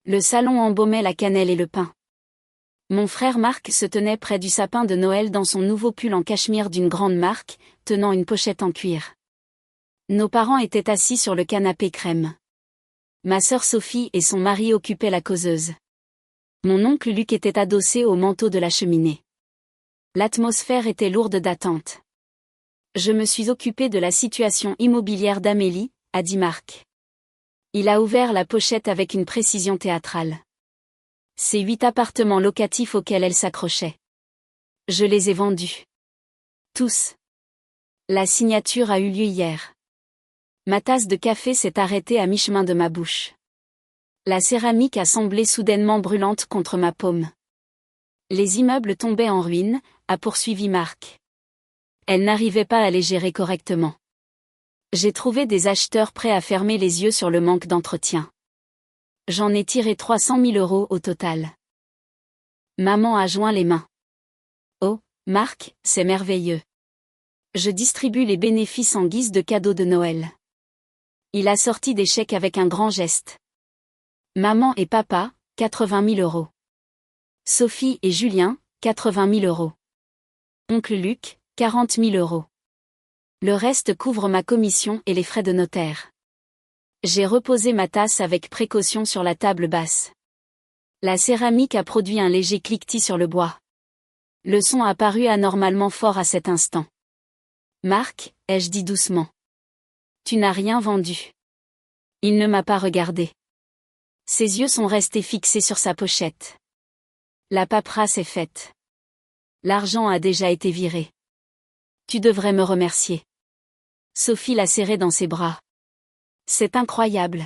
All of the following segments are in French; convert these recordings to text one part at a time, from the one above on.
Le salon embaumait la cannelle et le pain. Mon frère Marc se tenait près du sapin de Noël dans son nouveau pull en cachemire d'une grande marque, tenant une pochette en cuir. Nos parents étaient assis sur le canapé crème. Ma sœur Sophie et son mari occupaient la causeuse. Mon oncle Luc était adossé au manteau de la cheminée. L'atmosphère était lourde d'attente. Je me suis occupée de la situation immobilière d'Amélie, a dit Marc. Il a ouvert la pochette avec une précision théâtrale. Ces 8 appartements locatifs auxquels elle s'accrochait. Je les ai vendus. Tous. La signature a eu lieu hier. Ma tasse de café s'est arrêtée à mi-chemin de ma bouche. La céramique a semblé soudainement brûlante contre ma paume. Les immeubles tombaient en ruine, a poursuivi Marc. Elle n'arrivait pas à les gérer correctement. J'ai trouvé des acheteurs prêts à fermer les yeux sur le manque d'entretien. J'en ai tiré 300 000 € au total. Maman a joint les mains. Oh, Marc, c'est merveilleux. Je distribue les bénéfices en guise de cadeau de Noël. Il a sorti des chèques avec un grand geste. Maman et papa, 80 000 €. Sophie et Julien, 80 000 €. Oncle Luc, 40 000 €. Le reste couvre ma commission et les frais de notaire. J'ai reposé ma tasse avec précaution sur la table basse. La céramique a produit un léger cliquetis sur le bois. Le son a paru anormalement fort à cet instant. Marc, ai-je dit doucement. Tu n'as rien vendu. Il ne m'a pas regardé. Ses yeux sont restés fixés sur sa pochette. La paperasse est faite. L'argent a déjà été viré. Tu devrais me remercier. Sophie l'a serré dans ses bras. C'est incroyable.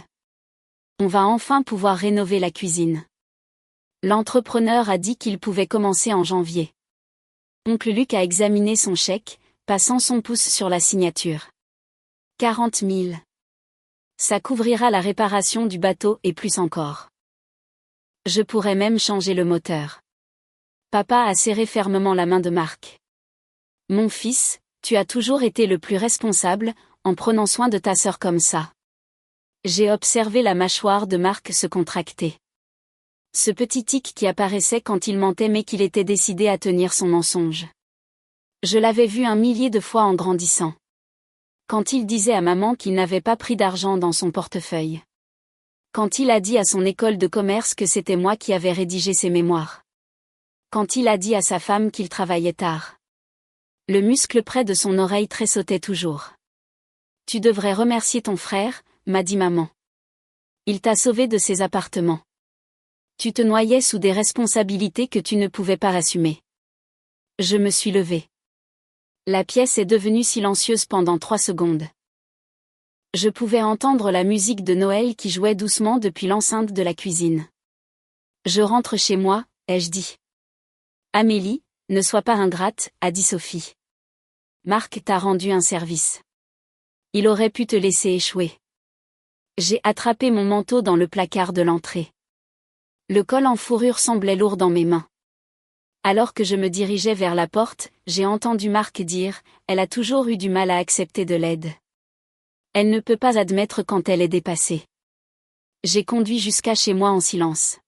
On va enfin pouvoir rénover la cuisine. L'entrepreneur a dit qu'il pouvait commencer en janvier. Oncle Luc a examiné son chèque, passant son pouce sur la signature. 40 000. Ça couvrira la réparation du bateau et plus encore. Je pourrais même changer le moteur. Papa a serré fermement la main de Marc. Mon fils, tu as toujours été le plus responsable, en prenant soin de ta sœur comme ça. J'ai observé la mâchoire de Marc se contracter. Ce petit tic qui apparaissait quand il mentait mais qu'il était décidé à tenir son mensonge. Je l'avais vu 1 millier de fois en grandissant. Quand il disait à maman qu'il n'avait pas pris d'argent dans son portefeuille. Quand il a dit à son école de commerce que c'était moi qui avais rédigé ses mémoires. Quand il a dit à sa femme qu'il travaillait tard. Le muscle près de son oreille tressautait toujours. Tu devrais remercier ton frère, m'a dit maman. Il t'a sauvé de ces appartements. Tu te noyais sous des responsabilités que tu ne pouvais pas assumer. Je me suis levée. La pièce est devenue silencieuse pendant 3 secondes. Je pouvais entendre la musique de Noël qui jouait doucement depuis l'enceinte de la cuisine. Je rentre chez moi, ai-je dit. Amélie, ne sois pas ingrate, a dit Sophie. Marc t'a rendu un service. Il aurait pu te laisser échouer. J'ai attrapé mon manteau dans le placard de l'entrée. Le col en fourrure semblait lourd dans mes mains. Alors que je me dirigeais vers la porte, j'ai entendu Marc dire « Elle a toujours eu du mal à accepter de l'aide. Elle ne peut pas admettre quand elle est dépassée. » J'ai conduit jusqu'à chez moi en silence.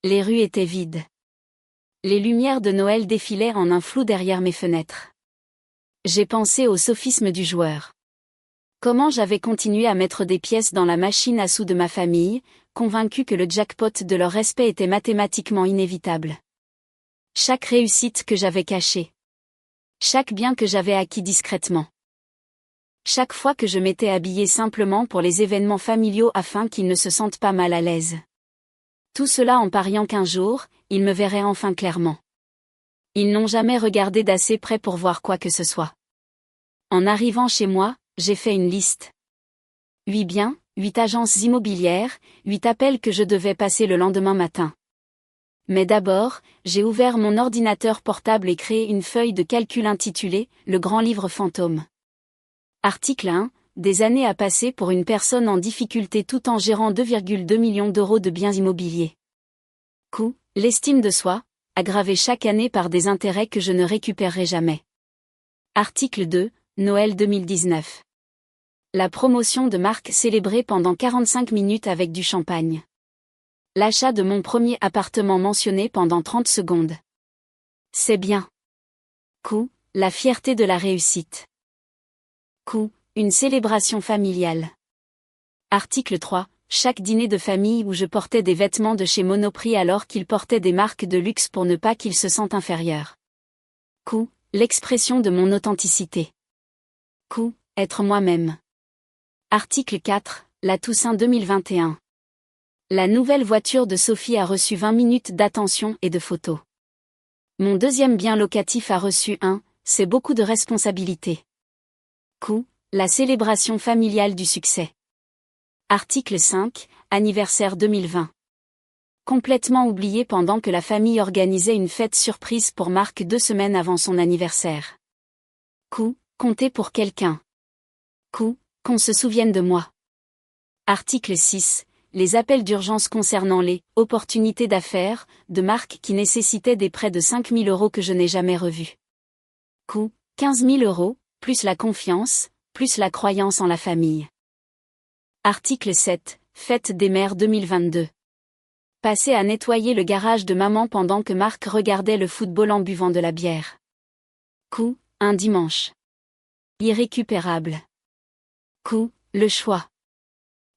Les rues étaient vides. Les lumières de Noël défilaient en un flou derrière mes fenêtres. J'ai pensé au sophisme du joueur. Comment j'avais continué à mettre des pièces dans la machine à sous de ma famille, convaincu que le jackpot de leur respect était mathématiquement inévitable. Chaque réussite que j'avais cachée. Chaque bien que j'avais acquis discrètement. Chaque fois que je m'étais habillée simplement pour les événements familiaux afin qu'ils ne se sentent pas mal à l'aise. Tout cela en pariant qu'un jour, ils me verraient enfin clairement. Ils n'ont jamais regardé d'assez près pour voir quoi que ce soit. En arrivant chez moi, j'ai fait une liste. 8 biens, 8 agences immobilières, 8 appels que je devais passer le lendemain matin. Mais d'abord, j'ai ouvert mon ordinateur portable et créé une feuille de calcul intitulée « Le grand livre fantôme ». Article 1. Des années à passer pour une personne en difficulté tout en gérant 2,2 millions d'euros de biens immobiliers. Coût, l'estime de soi, aggravée chaque année par des intérêts que je ne récupérerai jamais. Article 2. Noël 2019. La promotion de Marc célébrée pendant 45 minutes avec du champagne. L'achat de mon premier appartement mentionné pendant 30 secondes. C'est bien. Coût, la fierté de la réussite. Coût, une célébration familiale. Article 3. Chaque dîner de famille où je portais des vêtements de chez Monoprix alors qu'ils portaient des marques de luxe pour ne pas qu'ils se sentent inférieurs. Coût, l'expression de mon authenticité. Coût, être moi-même. Article 4. La Toussaint 2021. La nouvelle voiture de Sophie a reçu 20 minutes d'attention et de photos. Mon deuxième bien locatif a reçu c'est beaucoup de responsabilités. Coût, la célébration familiale du succès. Article 5, anniversaire 2020. Complètement oublié pendant que la famille organisait une fête surprise pour Marc 2 semaines avant son anniversaire. Coût, compter pour quelqu'un. Coût, qu'on se souvienne de moi. Article 6, les appels d'urgence concernant les « opportunités d'affaires » de Marc qui nécessitaient des prêts de 5 000 € que je n'ai jamais revus. Coût, 15 000 €, plus la confiance, plus la croyance en la famille. Article 7, Fête des mères 2022. Passer à nettoyer le garage de maman pendant que Marc regardait le football en buvant de la bière. Coût, un dimanche. Irrécupérable. Coût, le choix.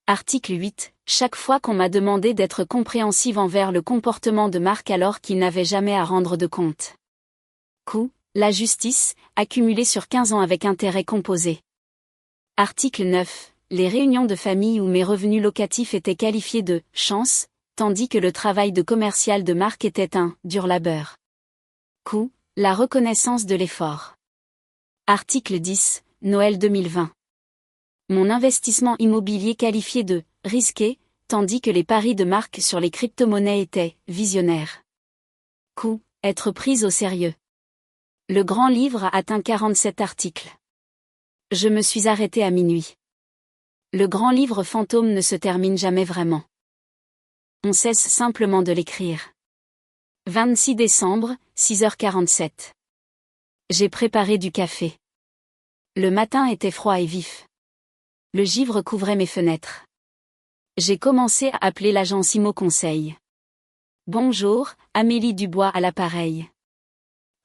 Article 8. Chaque fois qu'on m'a demandé d'être compréhensive envers le comportement de Marc alors qu'il n'avait jamais à rendre de compte. Coût, la justice, accumulée sur 15 ans avec intérêt composé. Article 9. Les réunions de famille où mes revenus locatifs étaient qualifiés de « chance », tandis que le travail de commercial de Marc était un « dur labeur ». Coût, la reconnaissance de l'effort. Article 10. Noël 2020. Mon investissement immobilier qualifié de « risqué », tandis que les paris de Marc sur les crypto-monnaies étaient « visionnaires ». Coût, être prise au sérieux. Le grand livre a atteint 47 articles. Je me suis arrêtée à minuit. Le grand livre fantôme ne se termine jamais vraiment. On cesse simplement de l'écrire. 26 décembre, 6h47. J'ai préparé du café. Le matin était froid et vif. Le givre couvrait mes fenêtres. J'ai commencé à appeler l'agence Imo Conseil. Bonjour, Amélie Dubois à l'appareil.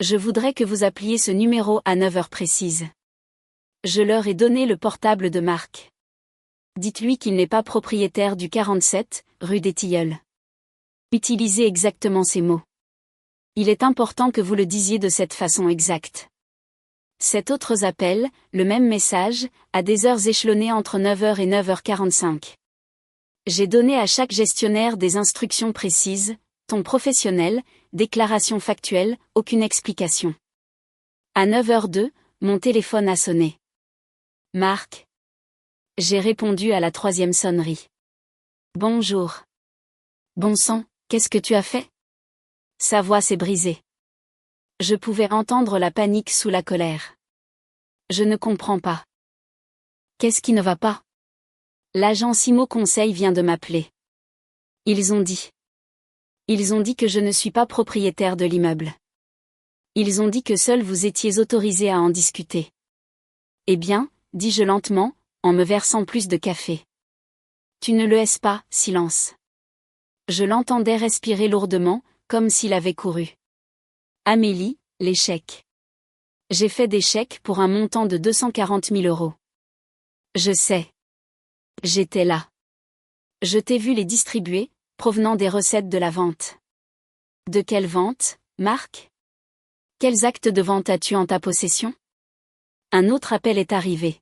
Je voudrais que vous appeliez ce numéro à 9h précise. Je leur ai donné le portable de Marc. Dites-lui qu'il n'est pas propriétaire du 47, rue des Tilleuls. Utilisez exactement ces mots. Il est important que vous le disiez de cette façon exacte. 7 autres appels, le même message, à des heures échelonnées entre 9h et 9h45. J'ai donné à chaque gestionnaire des instructions précises, ton professionnel, déclaration factuelle, aucune explication. À 9h02, mon téléphone a sonné. Marc. J'ai répondu à la 3e sonnerie. Bonjour. Bon sang, qu'est-ce que tu as fait? Sa voix s'est brisée. Je pouvais entendre la panique sous la colère. Je ne comprends pas. Qu'est-ce qui ne va pas? L'agence Imo Conseil vient de m'appeler. Ils ont dit que je ne suis pas propriétaire de l'immeuble. Ils ont dit que seul vous étiez autorisé à en discuter. Eh bien, dis-je lentement, en me versant plus de café. Tu ne le es pas, silence. Je l'entendais respirer lourdement, comme s'il avait couru. Amélie, les chèques. J'ai fait des chèques pour un montant de 240 000 €. Je sais. J'étais là. Je t'ai vu les distribuer, provenant des recettes de la vente. De quelle vente, Marc? Quels actes de vente as-tu en ta possession? Un autre appel est arrivé.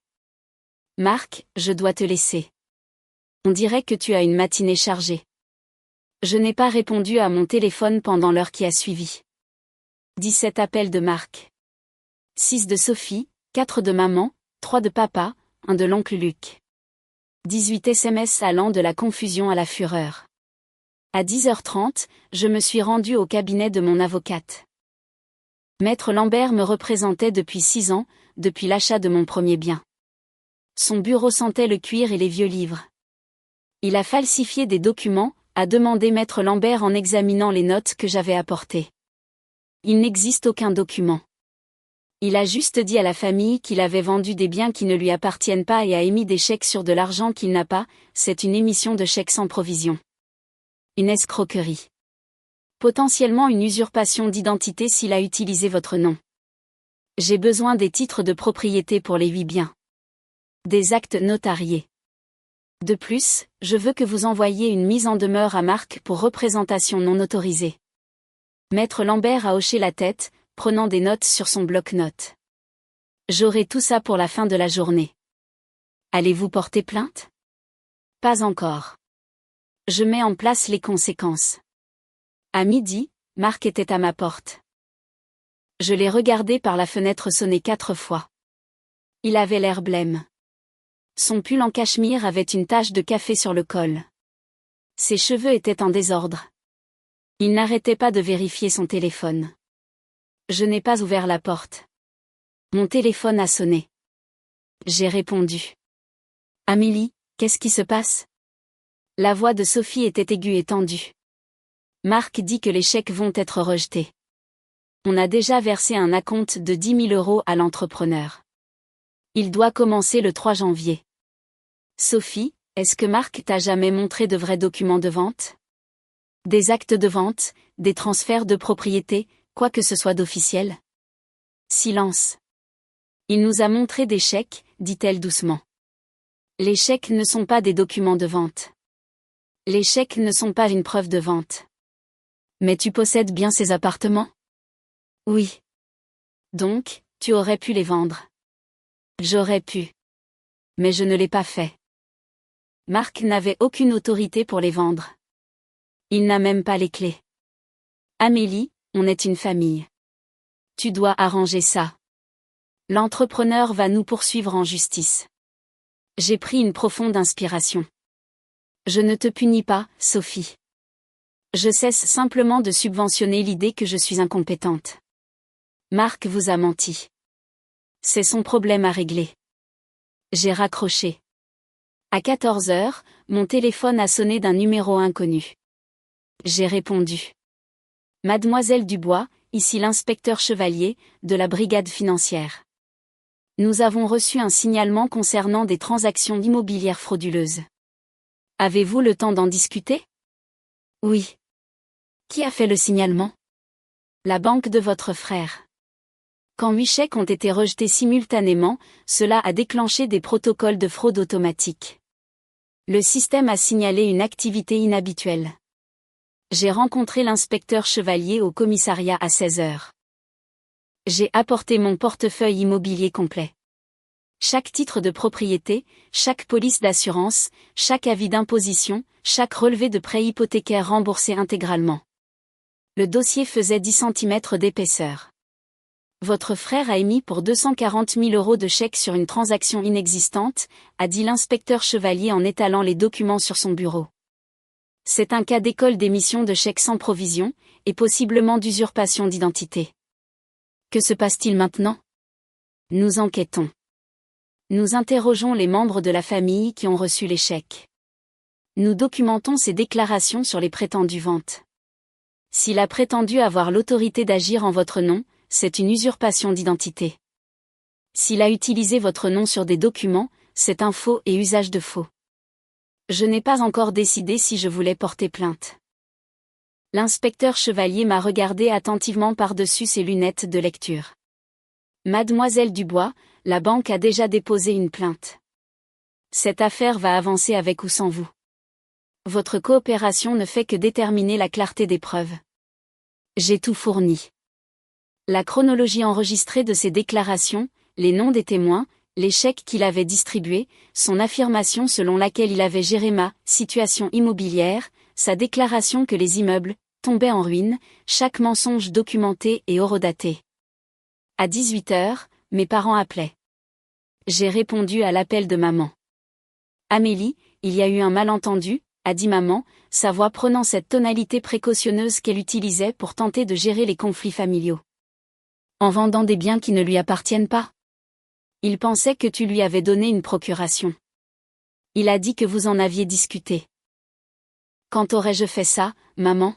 Marc, je dois te laisser. On dirait que tu as une matinée chargée. Je n'ai pas répondu à mon téléphone pendant l'heure qui a suivi. 17 appels de Marc. 6 de Sophie, 4 de maman, 3 de papa, 1 de l'oncle Luc. 18 SMS allant de la confusion à la fureur. À 10h30, je me suis rendue au cabinet de mon avocate. Maître Lambert me représentait depuis 6 ans, depuis l'achat de mon premier bien. Son bureau sentait le cuir et les vieux livres. Il a falsifié des documents, a demandé Maître Lambert en examinant les notes que j'avais apportées. Il n'existe aucun document. Il a juste dit à la famille qu'il avait vendu des biens qui ne lui appartiennent pas et a émis des chèques sur de l'argent qu'il n'a pas, c'est une émission de chèques sans provision. Une escroquerie. Potentiellement une usurpation d'identité s'il a utilisé votre nom. J'ai besoin des titres de propriété pour les 8 biens. Des actes notariés. De plus, je veux que vous envoyiez une mise en demeure à Marc pour représentation non autorisée. Maître Lambert a hoché la tête, prenant des notes sur son bloc-notes. J'aurai tout ça pour la fin de la journée. Allez-vous porter plainte? Pas encore. Je mets en place les conséquences. À midi, Marc était à ma porte. Je l'ai regardé par la fenêtre sonner 4 fois. Il avait l'air blême. Son pull en cachemire avait une tache de café sur le col. Ses cheveux étaient en désordre. Il n'arrêtait pas de vérifier son téléphone. Je n'ai pas ouvert la porte. Mon téléphone a sonné. J'ai répondu. Amélie, qu'est-ce qui se passe? La voix de Sophie était aiguë et tendue. Marc dit que les chèques vont être rejetés. On a déjà versé un acompte de 10 000 € à l'entrepreneur. Il doit commencer le 3 janvier. Sophie, est-ce que Marc t'a jamais montré de vrais documents de vente? Des actes de vente, des transferts de propriété, quoi que ce soit d'officiel? Silence. Il nous a montré des chèques, dit-elle doucement. Les chèques ne sont pas des documents de vente. Les chèques ne sont pas une preuve de vente. Mais tu possèdes bien ces appartements? Oui. Donc, tu aurais pu les vendre. J'aurais pu. Mais je ne l'ai pas fait. Marc n'avait aucune autorité pour les vendre. Il n'a même pas les clés. Amélie, on est une famille. Tu dois arranger ça. L'entrepreneur va nous poursuivre en justice. J'ai pris une profonde inspiration. Je ne te punis pas, Sophie. Je cesse simplement de subventionner l'idée que je suis incompétente. Marc vous a menti. C'est son problème à régler. J'ai raccroché. À 14 heures, mon téléphone a sonné d'un numéro inconnu. J'ai répondu. Mademoiselle Dubois, ici l'inspecteur Chevalier, de la brigade financière. Nous avons reçu un signalement concernant des transactions immobilières frauduleuses. Avez-vous le temps d'en discuter? Oui. Qui a fait le signalement? La banque de votre frère. Quand 8 chèques ont été rejetés simultanément, cela a déclenché des protocoles de fraude automatique. Le système a signalé une activité inhabituelle. J'ai rencontré l'inspecteur Chevalier au commissariat à 16 heures. J'ai apporté mon portefeuille immobilier complet. Chaque titre de propriété, chaque police d'assurance, chaque avis d'imposition, chaque relevé de prêt hypothécaire remboursé intégralement. Le dossier faisait 10 cm d'épaisseur. Votre frère a émis pour 240 000 € de chèques sur une transaction inexistante, a dit l'inspecteur Chevalier en étalant les documents sur son bureau. C'est un cas d'école d'émission de chèques sans provision, et possiblement d'usurpation d'identité. Que se passe-t-il maintenant? Nous enquêtons. Nous interrogeons les membres de la famille qui ont reçu les chèques. Nous documentons ces déclarations sur les prétendues ventes. S'il a prétendu avoir l'autorité d'agir en votre nom, c'est une usurpation d'identité. S'il a utilisé votre nom sur des documents, c'est un faux et usage de faux. Je n'ai pas encore décidé si je voulais porter plainte. L'inspecteur Chevalier m'a regardé attentivement par-dessus ses lunettes de lecture. Mademoiselle Dubois, la banque a déjà déposé une plainte. Cette affaire va avancer avec ou sans vous. Votre coopération ne fait que déterminer la clarté des preuves. J'ai tout fourni. La chronologie enregistrée de ses déclarations, les noms des témoins, les chèques qu'il avait distribués, son affirmation selon laquelle il avait géré ma situation immobilière, sa déclaration que les immeubles tombaient en ruine, chaque mensonge documenté et horodaté. À 18 heures, mes parents appelaient. J'ai répondu à l'appel de maman. Amélie, il y a eu un malentendu, a dit maman, sa voix prenant cette tonalité précautionneuse qu'elle utilisait pour tenter de gérer les conflits familiaux. En vendant des biens qui ne lui appartiennent pas. Il pensait que tu lui avais donné une procuration. Il a dit que vous en aviez discuté. Quand aurais-je fait ça, maman?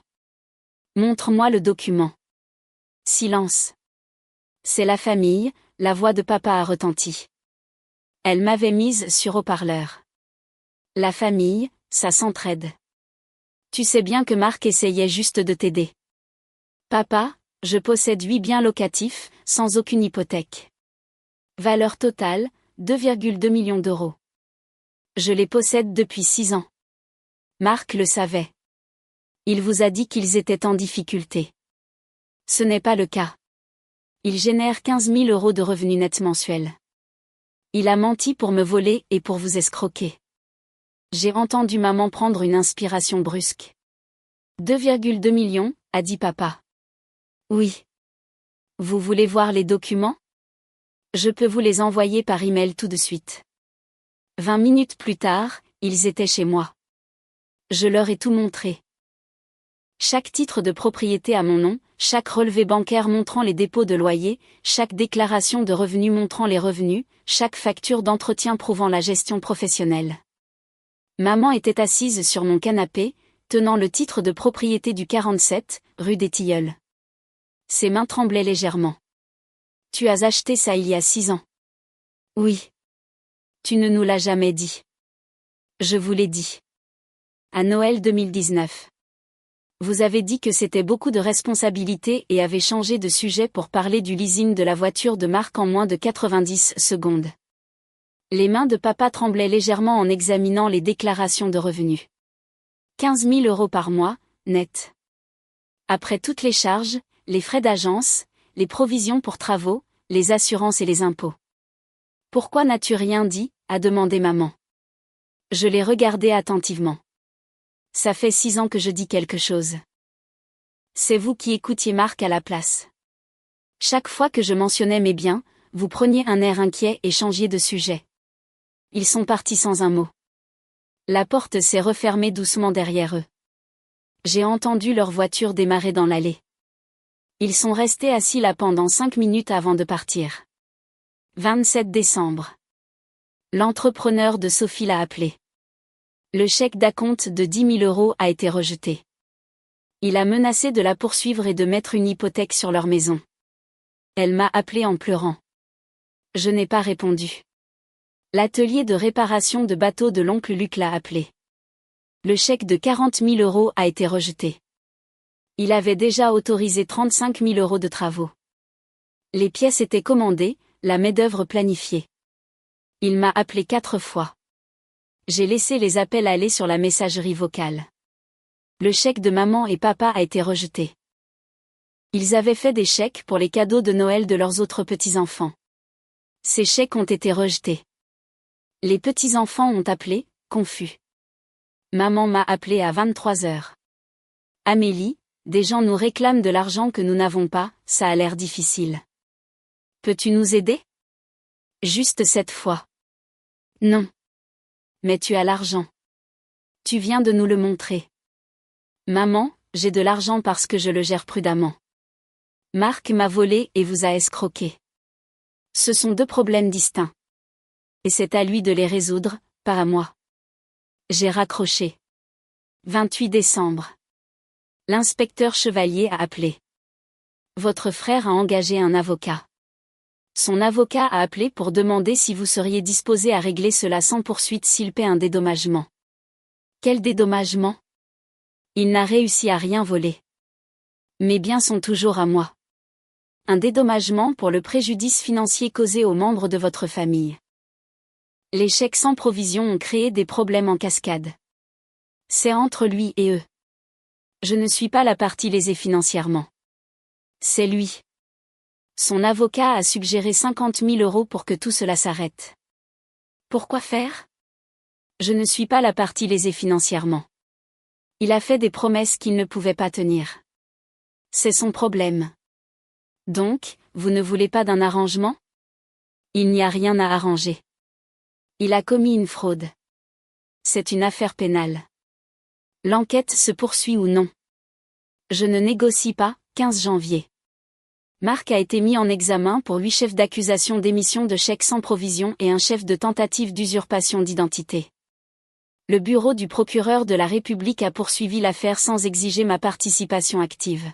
Montre-moi le document. Silence. C'est la famille, la voix de papa a retenti. Elle m'avait mise sur haut-parleur. La famille, ça s'entraide. Tu sais bien que Marc essayait juste de t'aider. Papa, je possède 8 biens locatifs, sans aucune hypothèque. Valeur totale, 2,2 millions d'euros. Je les possède depuis 6 ans. Marc le savait. Il vous a dit qu'ils étaient en difficulté. Ce n'est pas le cas. Il génère 15 000 euros de revenus nets mensuels. Il a menti pour me voler et pour vous escroquer. J'ai entendu maman prendre une inspiration brusque. 2,2 millions, a dit papa. Oui. Vous voulez voir les documents? Je peux vous les envoyer par email tout de suite. 20 minutes plus tard, ils étaient chez moi. Je leur ai tout montré. Chaque titre de propriété à mon nom, chaque relevé bancaire montrant les dépôts de loyer, chaque déclaration de revenus montrant les revenus, chaque facture d'entretien prouvant la gestion professionnelle. Maman était assise sur mon canapé, tenant le titre de propriété du 47, rue des Tilleuls. Ses mains tremblaient légèrement. Tu as acheté ça il y a 6 ans. Oui. Tu ne nous l'as jamais dit. Je vous l'ai dit. À Noël 2019. Vous avez dit que c'était beaucoup de responsabilités et avez changé de sujet pour parler du leasing de la voiture de Marc en moins de 90 secondes. Les mains de papa tremblaient légèrement en examinant les déclarations de revenus. 15 000 euros par mois, net. Après toutes les charges, les frais d'agence, les provisions pour travaux, les assurances et les impôts. Pourquoi n'as-tu rien dit? A demandé maman. Je l'ai regardé attentivement. Ça fait 6 ans que je dis quelque chose. C'est vous qui écoutiez Marc à la place. Chaque fois que je mentionnais mes biens, vous preniez un air inquiet et changiez de sujet. Ils sont partis sans un mot. La porte s'est refermée doucement derrière eux. J'ai entendu leur voiture démarrer dans l'allée. Ils sont restés assis là pendant 5 minutes avant de partir. 27 décembre. L'entrepreneur de Sophie l'a appelé. Le chèque d'acompte de 10 000 euros a été rejeté. Il a menacé de la poursuivre et de mettre une hypothèque sur leur maison. Elle m'a appelé en pleurant. Je n'ai pas répondu. L'atelier de réparation de bateaux de l'oncle Luc l'a appelé. Le chèque de 40 000 euros a été rejeté. Il avait déjà autorisé 35 000 euros de travaux. Les pièces étaient commandées, la main-d'œuvre planifiée. Il m'a appelé 4 fois. J'ai laissé les appels aller sur la messagerie vocale. Le chèque de maman et papa a été rejeté. Ils avaient fait des chèques pour les cadeaux de Noël de leurs autres petits-enfants. Ces chèques ont été rejetés. Les petits-enfants ont appelé, confus. Maman m'a appelé à 23 heures. Amélie, des gens nous réclament de l'argent que nous n'avons pas, ça a l'air difficile. Peux-tu nous aider? Juste cette fois. Non. Mais tu as l'argent. Tu viens de nous le montrer. Maman, j'ai de l'argent parce que je le gère prudemment. Marc m'a volé et vous a escroqué. Ce sont 2 problèmes distincts. Et c'est à lui de les résoudre, pas à moi. J'ai raccroché. 28 décembre. L'inspecteur Chevalier a appelé. Votre frère a engagé un avocat. Son avocat a appelé pour demander si vous seriez disposé à régler cela sans poursuite s'il paie un dédommagement. Quel dédommagement? Il n'a réussi à rien voler. Mes biens sont toujours à moi. Un dédommagement pour le préjudice financier causé aux membres de votre famille. Les chèques sans provision ont créé des problèmes en cascade. C'est entre lui et eux. Je ne suis pas la partie lésée financièrement. C'est lui. Son avocat a suggéré 50 000 euros pour que tout cela s'arrête. Pourquoi faire? Je ne suis pas la partie lésée financièrement. Il a fait des promesses qu'il ne pouvait pas tenir. C'est son problème. Donc, vous ne voulez pas d'un arrangement? Il n'y a rien à arranger. Il a commis une fraude. C'est une affaire pénale. L'enquête se poursuit ou non? Je ne négocie pas, 15 janvier. Marc a été mis en examen pour 8 chefs d'accusation d'émission de chèques sans provision et un chef de tentative d'usurpation d'identité. Le bureau du procureur de la République a poursuivi l'affaire sans exiger ma participation active.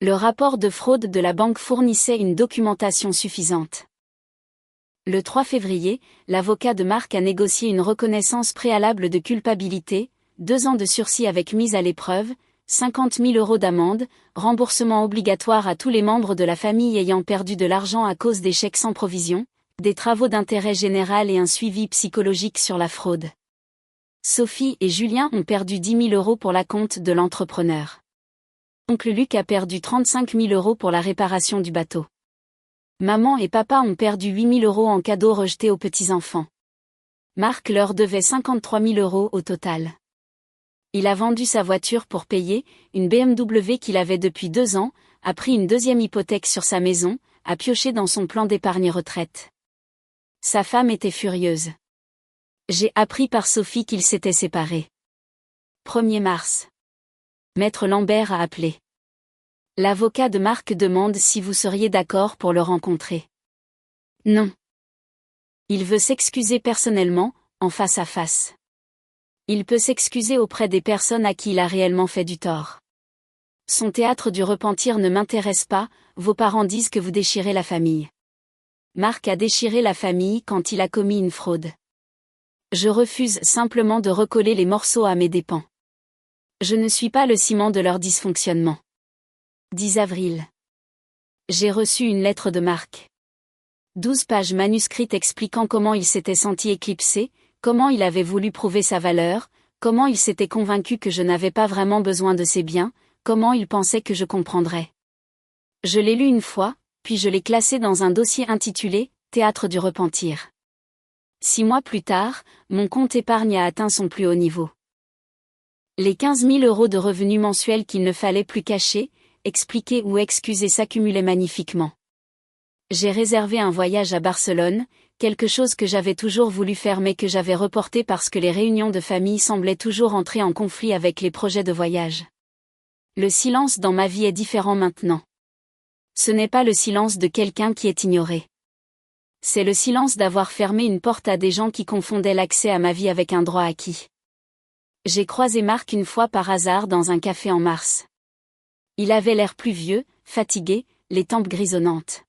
Le rapport de fraude de la banque fournissait une documentation suffisante. Le 3 février, l'avocat de Marc a négocié une reconnaissance préalable de culpabilité, 2 ans de sursis avec mise à l'épreuve, 50 000 € d'amende, remboursement obligatoire à tous les membres de la famille ayant perdu de l'argent à cause des chèques sans provision, des travaux d'intérêt général et un suivi psychologique sur la fraude. Sophie et Julien ont perdu 10 000 € pour l'acompte de l'entrepreneur. Oncle Luc a perdu 35 000 € pour la réparation du bateau. Maman et papa ont perdu 8 000 € en cadeaux rejetés aux petits-enfants. Marc leur devait 53 000 € au total. Il a vendu sa voiture pour payer, une BMW qu'il avait depuis 2 ans, a pris une deuxième hypothèque sur sa maison, a pioché dans son plan d'épargne retraite. Sa femme était furieuse. J'ai appris par Sophie qu'ils s'étaient séparés. 1er mars. Maître Lambert a appelé. L'avocat de Marc demande si vous seriez d'accord pour le rencontrer. Non. Il veut s'excuser personnellement, en face à face. Il peut s'excuser auprès des personnes à qui il a réellement fait du tort. Son théâtre du repentir ne m'intéresse pas, vos parents disent que vous déchirez la famille. Marc a déchiré la famille quand il a commis une fraude. Je refuse simplement de recoller les morceaux à mes dépens. Je ne suis pas le ciment de leur dysfonctionnement. 10 avril. J'ai reçu une lettre de Marc. 12 pages manuscrites expliquant comment il s'était senti éclipsé, comment il avait voulu prouver sa valeur, comment il s'était convaincu que je n'avais pas vraiment besoin de ses biens, comment il pensait que je comprendrais. Je l'ai lu une fois, puis je l'ai classé dans un dossier intitulé « Théâtre du repentir ». 6 mois plus tard, mon compte épargne a atteint son plus haut niveau. Les 15 000 € de revenus mensuels qu'il ne fallait plus cacher, expliquer ou excuser s'accumulaient magnifiquement. J'ai réservé un voyage à Barcelone, quelque chose que j'avais toujours voulu faire mais que j'avais reporté parce que les réunions de famille semblaient toujours entrer en conflit avec les projets de voyage. Le silence dans ma vie est différent maintenant. Ce n'est pas le silence de quelqu'un qui est ignoré. C'est le silence d'avoir fermé une porte à des gens qui confondaient l'accès à ma vie avec un droit acquis. J'ai croisé Marc une fois par hasard dans un café en mars. Il avait l'air plus vieux, fatigué, les tempes grisonnantes.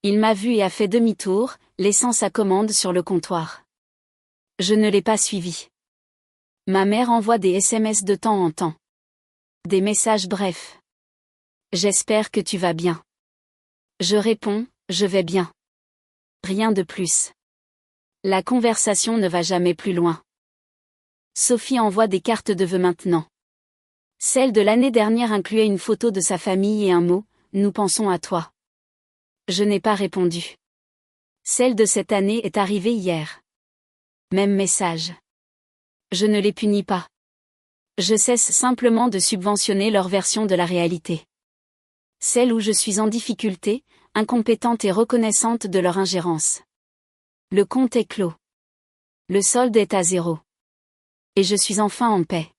Il m'a vu et a fait demi-tour, laissant sa commande sur le comptoir. Je ne l'ai pas suivi. Ma mère envoie des SMS de temps en temps. Des messages brefs. J'espère que tu vas bien. Je réponds, je vais bien. Rien de plus. La conversation ne va jamais plus loin. Sophie envoie des cartes de vœux maintenant. Celle de l'année dernière incluait une photo de sa famille et un mot, « Nous pensons à toi ». Je n'ai pas répondu. Celle de cette année est arrivée hier. Même message. Je ne les punis pas. Je cesse simplement de subventionner leur version de la réalité. Celle où je suis en difficulté, incompétente et reconnaissante de leur ingérence. Le compte est clos. Le solde est à 0. Et je suis enfin en paix.